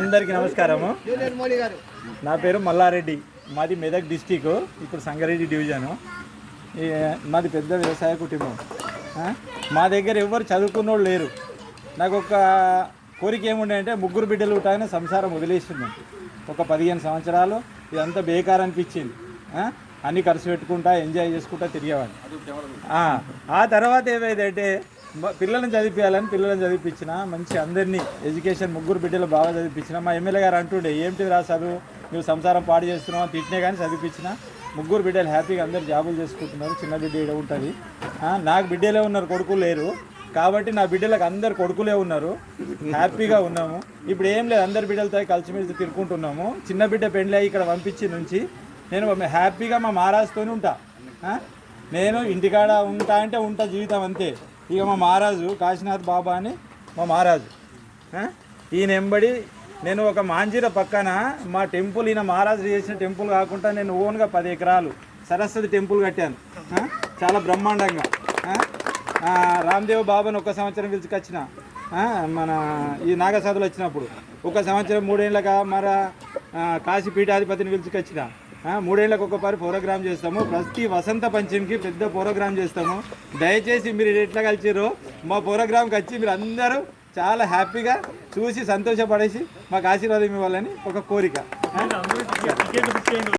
అందరికీ నమస్కారము. నా పేరు మల్లారెడ్డి, మాది మెదక్ డిస్టిక్, ఇప్పుడు సంగారెడ్డి డివిజను. మాది పెద్ద వ్యవసాయ కుటుంబం. మా దగ్గర ఎవరు చదువుకున్నోళ్ళు లేరు. నాకు ఒక కోరిక ఏముండే అంటే ముగ్గురు బిడ్డలు ఉంటాయని సంసారం వదిలేస్తున్నాం. ఒక 15 సంవత్సరాలు ఇదంతా బేకార్ అనిపించింది. అన్నీ ఖర్చు పెట్టుకుంటా ఎంజాయ్ చేసుకుంటా తిరిగేవాడిని. ఆ తర్వాత ఏమైందంటే పిల్లల్ని చదివించిన మంచి అందరినీ ఎడ్యుకేషన్ ముగ్గురు బిడ్డలు బాగా చదివించిన. మా ఎమ్మెల్యే గారు అంటుండే ఏంటిది రా చదువు, నువ్వు సంసారం పాడు చేస్తున్నావు తిట్టినే కానీ చదివించిన. ముగ్గురు బిడ్డలు హ్యాపీగా అందరు జాబులు చేసుకుంటున్నారు. చిన్న బిడ్డ ఇక్కడ ఉంటుంది. నాకు బిడ్డలే ఉన్నారు, కొడుకులు లేరు కాబట్టి నా బిడ్డలకు అందరు కొడుకులే ఉన్నారు. హ్యాపీగా ఉన్నాము. ఇప్పుడు ఏం లేదు, అందరి బిడ్డలతో కలిసిమెలిసి తిరుక్కుంటున్నాము. చిన్న బిడ్డ పెండ్లి ఇక్కడ పంపించి నుంచి నేను హ్యాపీగా మా మహారాజుతోనే ఉంటా. నేను ఇంటికాడ ఉంటా జీవితం అంతే. ఇక మా మహారాజు కాశీనాథ్ బాబా అని మా మహారాజు, ఈయన ఎంబడి నేను ఒక మాంజీర పక్కన మా టెంపుల్, ఈయన మహారాజు చేసిన టెంపుల్ కాకుండా నేను ఓన్గా 10 ఎకరాలు సరస్వతి టెంపుల్ కట్టాను. చాలా బ్రహ్మాండంగా. రామ్దేవ్ బాబాను ఒక సంవత్సరం పిలుచుకొచ్చిన, మన ఈ నాగసాధులు వచ్చినప్పుడు. ఒక సంవత్సరం 3 ఏళ్ళగా మన కాశీ పీఠాధిపతిని పిలుచుకొచ్చిన. 3 ఏళ్ళకు ఒక ప్రోగ్రామ్ చేస్తాము. ప్రతి వసంత పంచమికి పెద్ద ప్రోగ్రామ్ చేస్తాము. దయచేసి మీరు ఎట్లా కలిసిరో మా ప్రోగ్రామ్కి వచ్చి మీరు అందరూ చాలా హ్యాపీగా చూసి సంతోషపడేసి మాకు ఆశీర్వాదం ఇవ్వాలని ఒక కోరిక.